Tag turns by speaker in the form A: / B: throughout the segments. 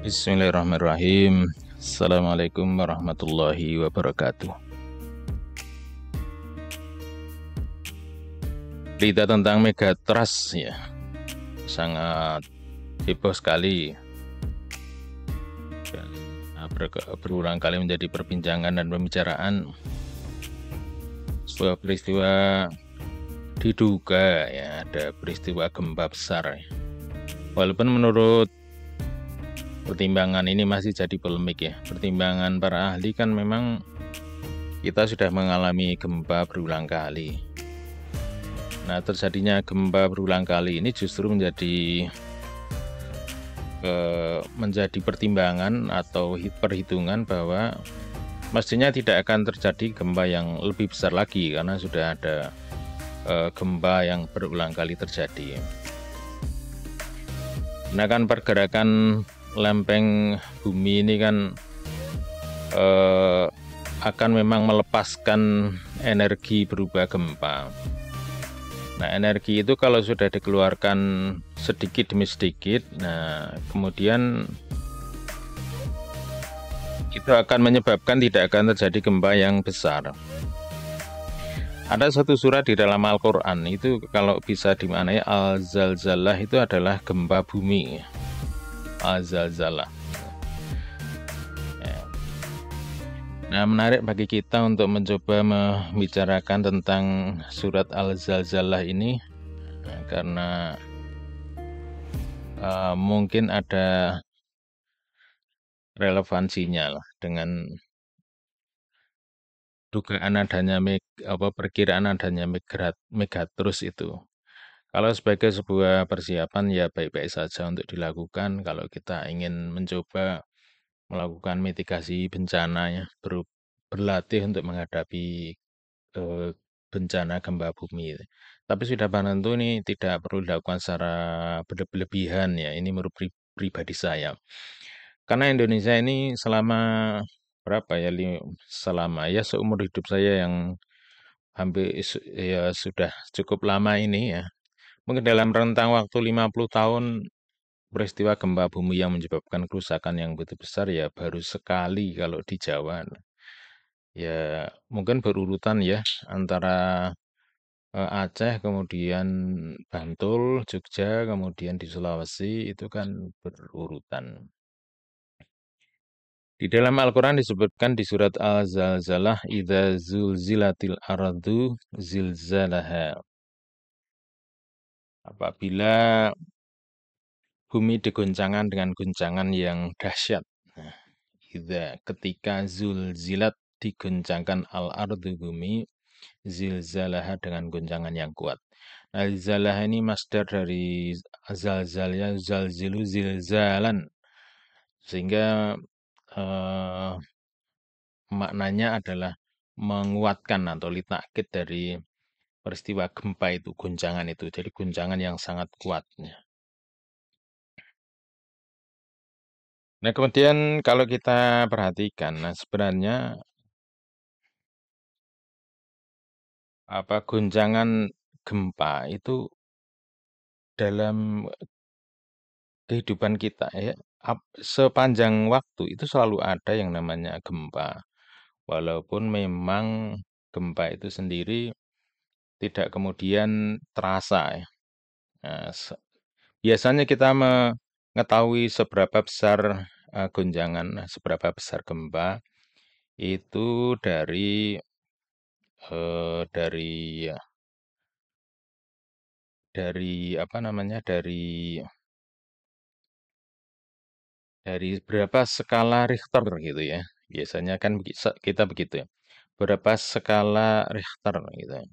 A: Bismillahirrahmanirrahim. Assalamualaikum warahmatullahi wabarakatuh. Berita tentang Megatrust ya, sangat heboh sekali. Dan berulang kali menjadi perbincangan dan pembicaraan. Sebuah peristiwa diduga ya, ada peristiwa gempa besar. Walaupun menurut pertimbangan ini masih jadi polemik ya. Pertimbangan para ahli kan memang kita sudah mengalami gempa berulang kali. Nah, terjadinya gempa berulang kali ini justru menjadi pertimbangan atau perhitungan bahwa mestinya tidak akan terjadi gempa yang lebih besar lagi karena sudah ada gempa yang berulang kali terjadi. Nah, kan pergerakan lempeng bumi ini kan akan memang melepaskan energi berupa gempa. Nah, energi itu kalau sudah dikeluarkan sedikit demi sedikit, nah kemudian itu akan menyebabkan tidak akan terjadi gempa yang besar. Ada satu surat di dalam Al-Quran, itu kalau bisa dimaknai al-zalzalah itu adalah gempa bumi. Al-zalzalah. Nah, menarik bagi kita untuk mencoba membicarakan tentang surat Al-Zalzalah ini karena mungkin ada relevansinya lah dengan dugaan adanya perkiraan adanya Megatrust itu. Kalau sebagai sebuah persiapan ya baik-baik saja untuk dilakukan kalau kita ingin mencoba melakukan mitigasi bencana ya, berlatih untuk menghadapi bencana gempa bumi. Tapi sudah tentu ini tidak perlu dilakukan secara berlebihan ya. Ini menurut pribadi saya. Karena Indonesia ini selama berapa ya, selama ya seumur hidup saya yang hampir ya sudah cukup lama ini ya. Mungkin dalam rentang waktu 50 tahun peristiwa gempa bumi yang menyebabkan kerusakan yang begitu besar ya baru sekali kalau di Jawa. Ya mungkin berurutan ya antara Aceh, kemudian Bantul, Jogja, kemudian di Sulawesi itu kan berurutan. Di dalam Al-Quran disebutkan di surat Al-Zalzalah, idza zulzilatil ardu zilzalaha. Apabila bumi digoncangkan dengan guncangan yang dahsyat. Nah, ketika zulzilat digoncangkan al-ardu bumi, zilzalaha dengan goncangan yang kuat. Nah, zilzalah ini masdar dari zalzalnya, zalzilu zilzalan. Sehingga maknanya adalah menguatkan atau litakid dari peristiwa gempa itu, goncangan itu. Jadi goncangan yang sangat kuat. Nah, kemudian kalau kita perhatikan, nah sebenarnya goncangan gempa itu dalam kehidupan kita ya, sepanjang waktu itu selalu ada yang namanya gempa. Walaupun memang gempa itu sendiri tidak kemudian terasa ya. Nah, biasanya kita mengetahui seberapa besar goncangan, seberapa besar gempa itu dari ya, apa namanya, dari berapa skala Richter gitu ya. Biasanya kan kita begitu ya. Berapa skala Richter gitu.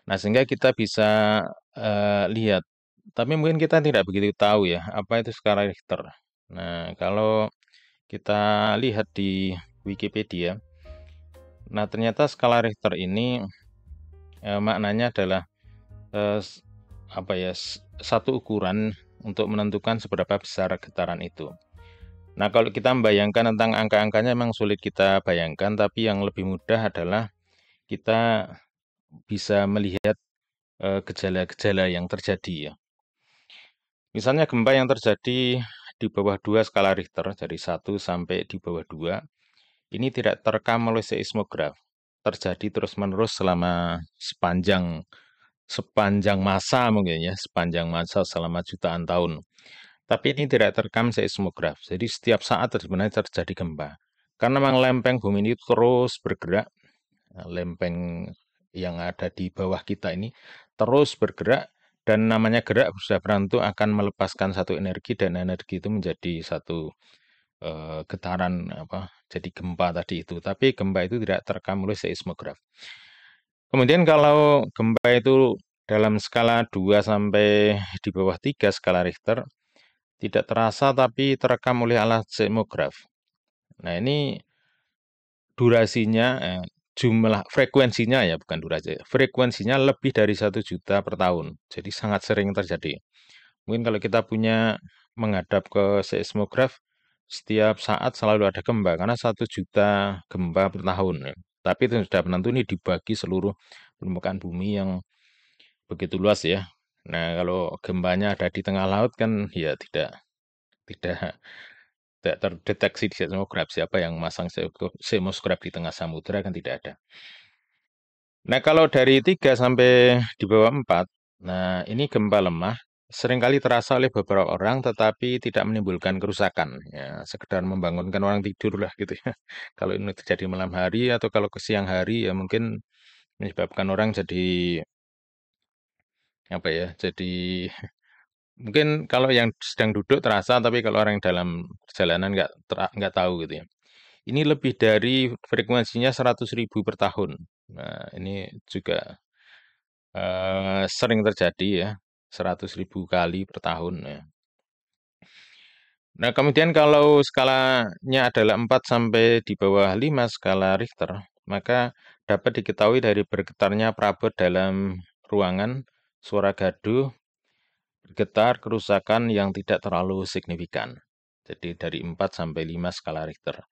A: Nah, sehingga kita bisa lihat. Tapi mungkin kita tidak begitu tahu ya, apa itu skala Richter. Nah, kalau kita lihat di Wikipedia, nah ternyata skala Richter ini maknanya adalah apa ya, satu ukuran untuk menentukan seberapa besar getaran itu. Nah, kalau kita membayangkan tentang angka-angkanya memang sulit kita bayangkan, tapi yang lebih mudah adalah kita bisa melihat gejala-gejala yang terjadi ya. Misalnya gempa yang terjadi di bawah 2 skala Richter, dari 1 sampai di bawah 2, ini tidak terekam oleh seismograf. Terjadi terus-menerus selama sepanjang masa mungkin ya, sepanjang masa selama jutaan tahun. Tapi ini tidak terekam seismograf. Jadi setiap saat sebenarnya terjadi gempa. Karena memang lempeng bumi ini terus bergerak, lempeng yang ada di bawah kita ini terus bergerak, dan namanya gerak sudah tentu akan melepaskan satu energi, dan energi itu menjadi satu getaran jadi gempa tadi itu. Tapi gempa itu tidak terekam oleh seismograf. Kemudian kalau gempa itu dalam skala 2 sampai di bawah 3 skala Richter, tidak terasa tapi terekam oleh alat seismograf. Nah, ini durasinya, jumlah frekuensinya ya, bukan durasi, frekuensinya lebih dari 1 juta per tahun. Jadi sangat sering terjadi. Mungkin kalau kita punya menghadap ke seismograf, setiap saat selalu ada gempa, karena 1 juta gempa per tahun. Ya. Tapi itu sudah menentu ini dibagi seluruh permukaan bumi yang begitu luas ya. Nah, kalau gempanya ada di tengah laut kan ya tidak terdeteksi di seismograf. Siapa yang masang seismograf di tengah samudera kan tidak ada. Nah, kalau dari 3 sampai di bawah 4, nah ini gempa lemah, seringkali terasa oleh beberapa orang tetapi tidak menimbulkan kerusakan. Ya, sekedar membangunkan orang tidur lah gitu ya. Kalau ini terjadi malam hari atau kalau ke siang hari ya mungkin menyebabkan orang jadi jadi mungkin kalau yang sedang duduk terasa, tapi kalau orang dalam perjalanan nggak tahu gitu ya. Ini lebih dari frekuensinya 100.000 per tahun. Nah, ini juga sering terjadi ya, 100.000 kali per tahun ya. Nah, kemudian kalau skalanya adalah 4 sampai di bawah 5 skala Richter, maka dapat diketahui dari bergetarnya perabot dalam ruangan, suara gaduh, bergetar, kerusakan yang tidak terlalu signifikan. Jadi dari 4 sampai 5 skala Richter.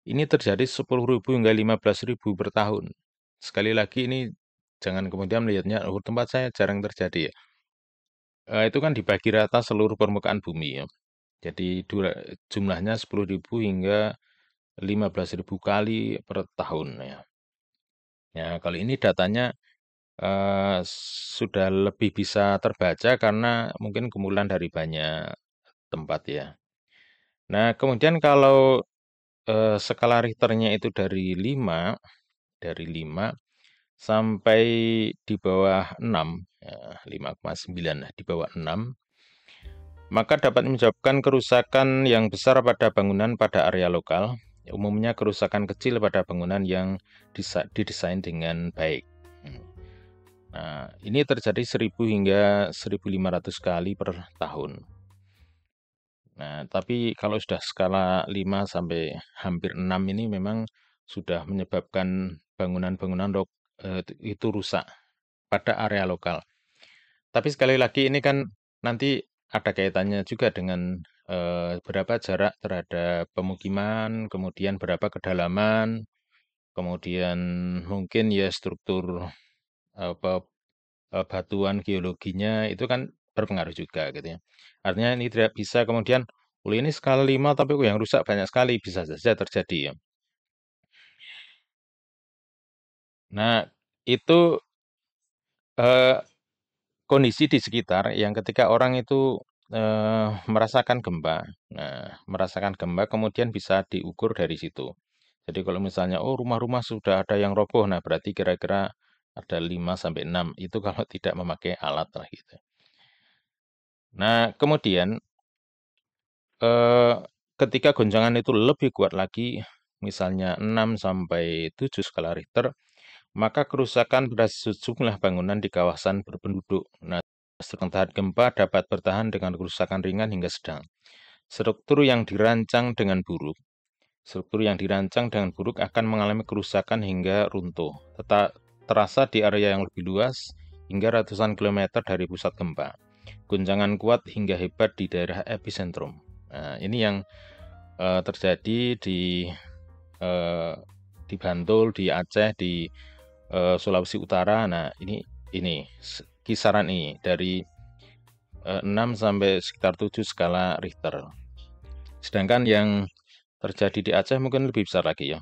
A: Ini terjadi 10.000 hingga 15.000 per tahun. Sekali lagi ini jangan kemudian melihatnya, oh tempat saya jarang terjadi ya. Itu kan dibagi rata seluruh permukaan bumi ya. Jadi jumlahnya 10.000 hingga 15.000 kali per tahun ya. Ya, kalau ini datanya sudah lebih bisa terbaca karena mungkin kumpulan dari banyak tempat ya. Nah, kemudian kalau skala Richternya itu dari 5 sampai di bawah 6, 5,9 di bawah 6, maka dapat menyebabkan kerusakan yang besar pada bangunan pada area lokal, umumnya kerusakan kecil pada bangunan yang didesain dengan baik. Nah, ini terjadi 1.000 hingga 1.500 kali per tahun. Nah, tapi kalau sudah skala 5 sampai hampir 6 ini memang sudah menyebabkan bangunan-bangunan itu rusak pada area lokal. Tapi sekali lagi ini kan nanti ada kaitannya juga dengan berapa jarak terhadap pemukiman, kemudian berapa kedalaman, kemudian mungkin ya struktur batuan geologinya itu kan berpengaruh juga gitu ya. Artinya ini tidak bisa kemudian, ini skala 5 tapi yang rusak banyak sekali, bisa saja terjadi ya. Nah, itu kondisi di sekitar yang ketika orang itu merasakan gempa. Nah, merasakan gempa kemudian bisa diukur dari situ. Jadi kalau misalnya, oh rumah-rumah sudah ada yang roboh, nah berarti kira-kira ada 5 sampai 6. Itu kalau tidak memakai alat lah gitu. Nah, kemudian ketika goncangan itu lebih kuat lagi, misalnya 6 sampai 7 skala Richter, maka kerusakan pada sejumlah bangunan di kawasan berpenduduk. Nah, tahan gempa dapat bertahan dengan kerusakan ringan hingga sedang. Struktur yang dirancang dengan buruk akan mengalami kerusakan hingga runtuh. Terasa di area yang lebih luas hingga ratusan kilometer dari pusat gempa. Guncangan kuat hingga hebat di daerah epicentrum. Nah, ini yang terjadi di Bantul, di Aceh, di Sulawesi Utara. Nah, ini kisaran ini dari 6 sampai sekitar 7 skala Richter. Sedangkan yang terjadi di Aceh mungkin lebih besar lagi ya.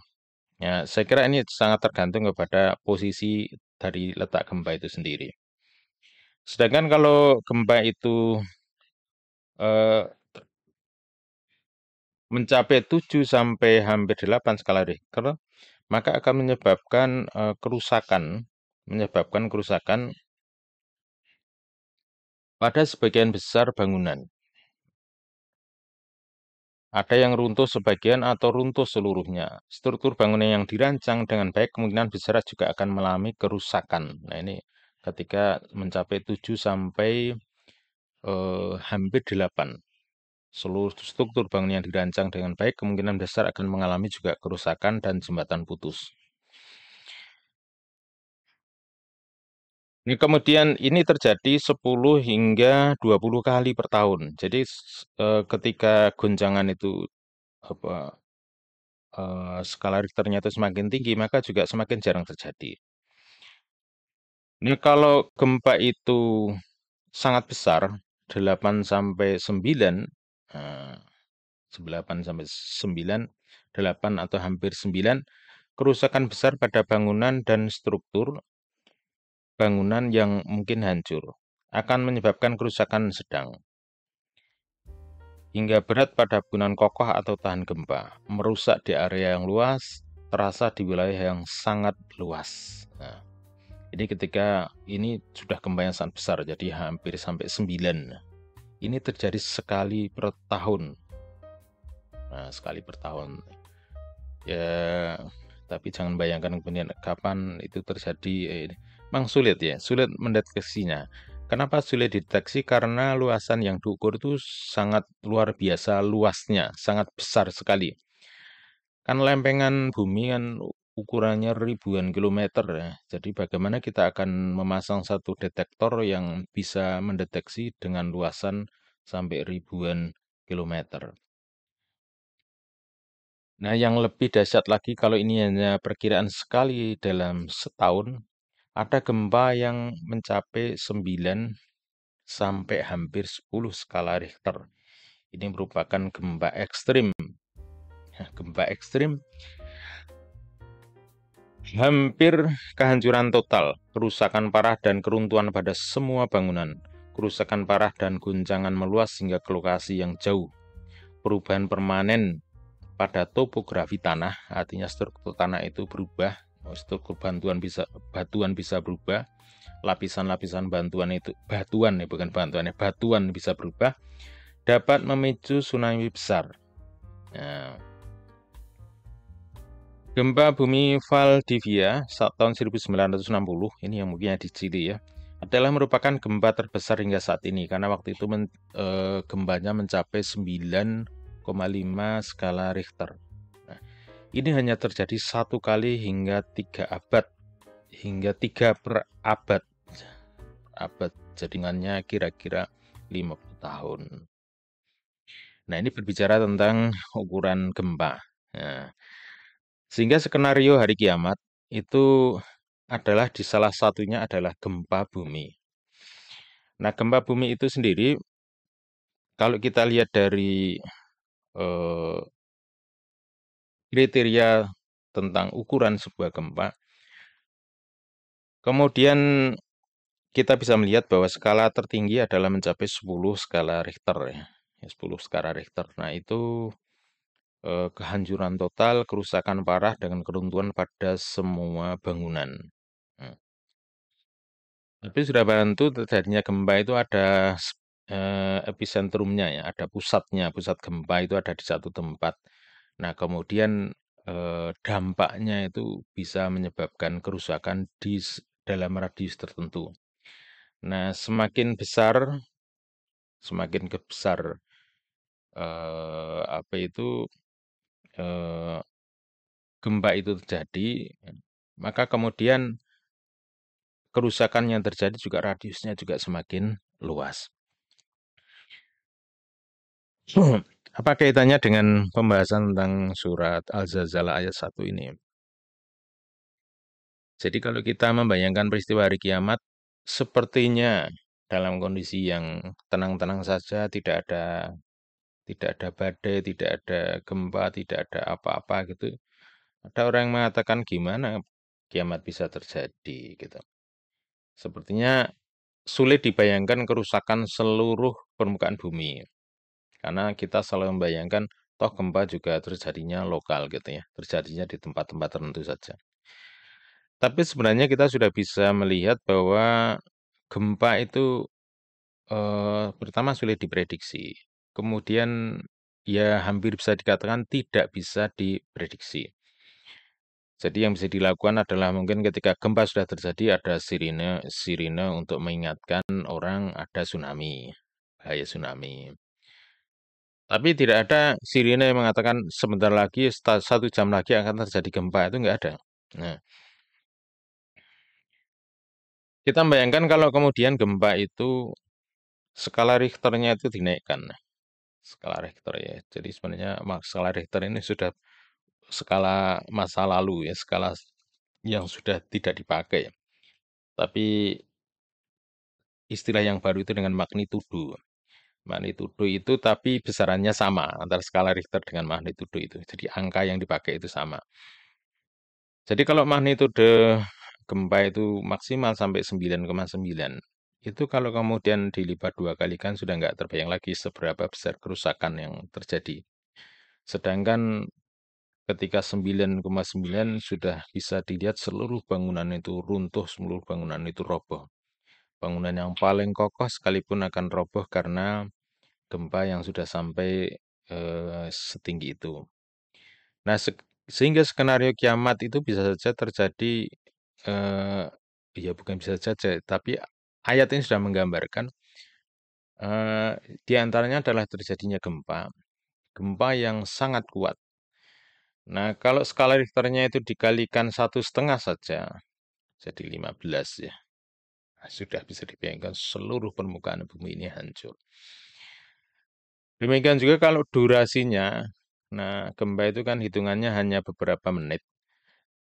A: Ya, saya kira ini sangat tergantung kepada posisi dari letak gempa itu sendiri. Sedangkan kalau gempa itu eh, mencapai 7 sampai hampir 8 skala Richter, maka akan menyebabkan kerusakan pada sebagian besar bangunan. Ada yang runtuh sebagian atau runtuh seluruhnya. Struktur bangunan yang dirancang dengan baik kemungkinan besar juga akan mengalami kerusakan. Nah, ini ketika mencapai 7 sampai hampir 8. Seluruh struktur bangunan yang dirancang dengan baik kemungkinan besar akan mengalami juga kerusakan dan jembatan putus. Ini kemudian ini terjadi 10 hingga 20 kali per tahun. Jadi ketika goncangan itu apa skala Richternya itu semakin tinggi, maka juga semakin jarang terjadi. Ini kalau gempa itu sangat besar, 8 sampai 9, eh, 8 sampai 9, 8 atau hampir 9, kerusakan besar pada bangunan dan struktur bangunan yang mungkin hancur akan menyebabkan kerusakan sedang hingga berat pada bangunan kokoh atau tahan gempa, merusak di area yang luas, terasa di wilayah yang sangat luas. Nah, jadi ketika ini sudah gempa yang sangat besar, jadi hampir sampai 9. Ini terjadi sekali per tahun. Nah, sekali per tahun. Ya, tapi jangan bayangkan kemudian kapan itu terjadi. Memang sulit ya, sulit mendeteksinya. Kenapa sulit dideteksi? Karena luasan yang diukur itu sangat luar biasa luasnya, sangat besar sekali. Kan lempengan bumi kan ukurannya ribuan kilometer ya. Jadi bagaimana kita akan memasang satu detektor yang bisa mendeteksi dengan luasan sampai ribuan kilometer. Nah, yang lebih dahsyat lagi kalau ini hanya perkiraan sekali dalam setahun, ada gempa yang mencapai 9 sampai hampir 10 skala Richter. Ini merupakan gempa ekstrim. Nah, gempa ekstrim hampir kehancuran total, kerusakan parah dan keruntuhan pada semua bangunan, kerusakan parah dan guncangan meluas hingga ke lokasi yang jauh, perubahan permanen pada topografi tanah, artinya struktur tanah itu berubah, struktur batuan bisa berubah, lapisan-lapisan batuan bisa berubah, dapat memicu tsunami besar. Nah, gempa bumi Valdivia saat tahun 1960, ini yang mungkin di Chili ya, adalah merupakan gempa terbesar hingga saat ini karena waktu itu gempanya mencapai 9,5 skala Richter. Nah, ini hanya terjadi 1 kali hingga 3 abad, hingga 3 per abad. Jaringannya kira-kira 50 tahun. Nah, ini berbicara tentang ukuran gempa. Nah, sehingga skenario hari kiamat itu adalah di salah satunya adalah gempa bumi. Nah, gempa bumi itu sendiri, kalau kita lihat dari eh, kriteria tentang ukuran sebuah gempa, kemudian kita bisa melihat bahwa skala tertinggi adalah mencapai 10 skala Richter ya. 10 skala Richter. Nah, itu kehancuran total, kerusakan parah dengan keruntuhan pada semua bangunan. Nah, tapi sudah bantu terjadinya gempa itu ada epicentrumnya ya, ada pusatnya, pusat gempa itu ada di satu tempat. Nah, kemudian dampaknya itu bisa menyebabkan kerusakan dalam radius tertentu. Nah, semakin besar apa itu gempa itu terjadi, maka kemudian kerusakan yang terjadi juga radiusnya juga semakin luas. Apa kaitannya dengan pembahasan tentang surat Al-Zalzalah ayat 1 ini? Jadi kalau kita membayangkan peristiwa hari kiamat, sepertinya dalam kondisi yang tenang-tenang saja, tidak ada badai, tidak ada gempa, tidak ada apa-apa gitu. Ada orang yang mengatakan gimana kiamat bisa terjadi gitu. Sepertinya sulit dibayangkan kerusakan seluruh permukaan bumi. Karena kita selalu membayangkan toh gempa juga terjadinya lokal gitu ya, terjadinya di tempat-tempat tertentu saja. Tapi sebenarnya kita sudah bisa melihat bahwa gempa itu pertama sulit diprediksi. Kemudian ya hampir bisa dikatakan tidak bisa diprediksi. Jadi yang bisa dilakukan adalah mungkin ketika gempa sudah terjadi ada sirine untuk mengingatkan orang ada tsunami, bahaya tsunami. Tapi tidak ada sirine yang mengatakan sebentar lagi, 1 jam lagi akan terjadi gempa, itu nggak ada. Nah, kita bayangkan kalau kemudian gempa itu skala Richternya itu dinaikkan. Skala Richter ya. Jadi sebenarnya skala Richter ini sudah skala masa lalu ya, skala yang sudah tidak dipakai. Tapi istilah yang baru itu dengan magnitudo. Magnitudo itu tapi besarannya sama antara skala Richter dengan magnitudo itu. Jadi angka yang dipakai itu sama. Jadi kalau magnitudo gempa itu maksimal sampai 9,9, itu kalau kemudian dilipat 2 kali kan sudah nggak terbayang lagi seberapa besar kerusakan yang terjadi. Sedangkan ketika 9,9 sudah bisa dilihat seluruh bangunan itu runtuh, seluruh bangunan itu roboh. Bangunan yang paling kokoh sekalipun akan roboh karena gempa yang sudah sampai setinggi itu. Nah, sehingga skenario kiamat itu bisa saja terjadi, eh, ya bukan bisa saja, tapi ayat ini sudah menggambarkan eh, di antaranya adalah terjadinya gempa, gempa yang sangat kuat. Nah, kalau skala Richternya itu dikalikan 1,5 saja, jadi 15 ya. Nah, sudah bisa dibayangkan seluruh permukaan bumi ini hancur. Demikian juga kalau durasinya, nah gempa itu kan hitungannya hanya beberapa menit.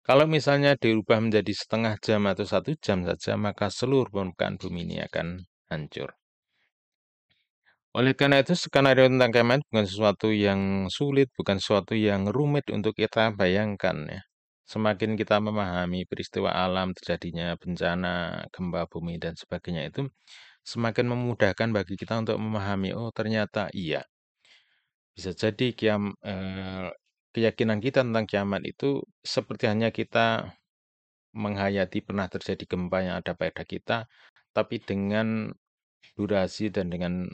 A: Kalau misalnya dirubah menjadi setengah jam atau 1 jam saja, maka seluruh permukaan bumi ini akan hancur. Oleh karena itu, skenario tentang kiamat bukan sesuatu yang sulit, bukan sesuatu yang rumit untuk kita bayangkan ya. Semakin kita memahami peristiwa alam, terjadinya bencana, gempa bumi, dan sebagainya itu, semakin memudahkan bagi kita untuk memahami, oh ternyata iya. Bisa jadi keyakinan kita tentang kiamat itu seperti hanya kita menghayati pernah terjadi gempa yang ada pada kita, tapi dengan durasi dan dengan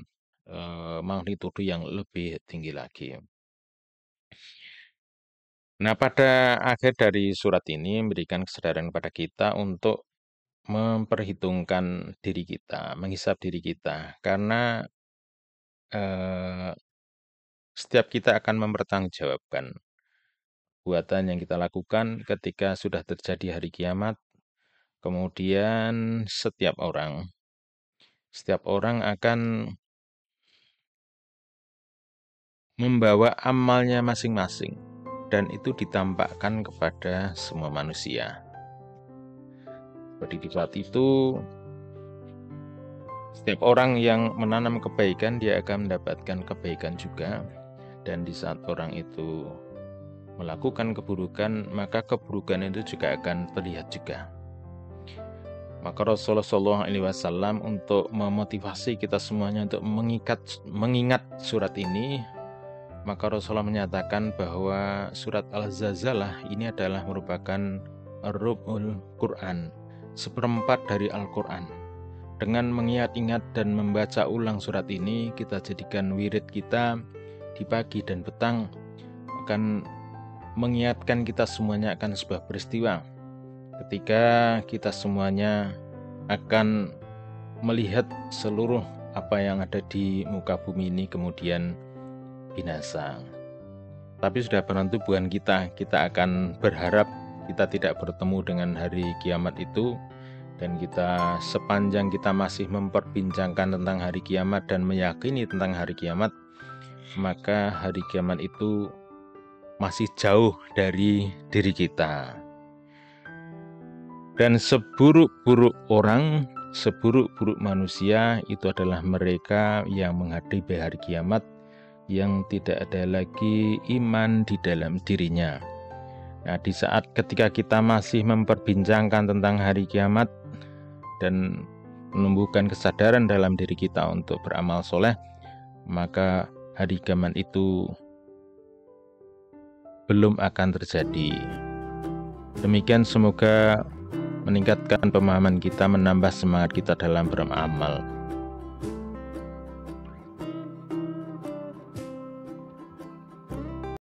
A: magnitudo yang lebih tinggi lagi. Nah, pada akhir dari surat ini memberikan kesadaran kepada kita untuk memperhitungkan diri kita, menghisap diri kita, karena eh, setiap kita akan mempertanggungjawabkan perbuatan yang kita lakukan ketika sudah terjadi hari kiamat. Kemudian setiap orang akan membawa amalnya masing-masing dan itu ditampakkan kepada semua manusia. Jadi di saat itu setiap orang yang menanam kebaikan dia akan mendapatkan kebaikan juga, dan di saat orang itu melakukan keburukan maka keburukan itu juga akan terlihat juga. Maka Rasulullah SAW untuk memotivasi kita semuanya untuk mengingat surat ini, maka Rasulullah menyatakan bahwa surat Al-Zalzalah ini adalah merupakan Rub'ul Quran, seperempat dari Al-Quran. Dengan mengingat-ingat dan membaca ulang surat ini, kita jadikan wirid kita di pagi dan petang, akan mengingatkan kita semuanya akan sebuah peristiwa ketika kita semuanya akan melihat seluruh apa yang ada di muka bumi ini kemudian binasa. Tapi sudah penentu bukan kita akan berharap kita tidak bertemu dengan hari kiamat itu, dan kita sepanjang kita masih memperbincangkan tentang hari kiamat dan meyakini tentang hari kiamat, maka hari kiamat itu masih jauh dari diri kita. Dan seburuk-buruk orang, seburuk-buruk manusia itu adalah mereka yang menghadapi hari kiamat yang tidak ada lagi iman di dalam dirinya. Nah, di saat ketika kita masih memperbincangkan tentang hari kiamat dan menumbuhkan kesadaran dalam diri kita untuk beramal soleh, maka hari kiamat itu belum akan terjadi. Demikian, semoga meningkatkan pemahaman kita, menambah semangat kita dalam beramal.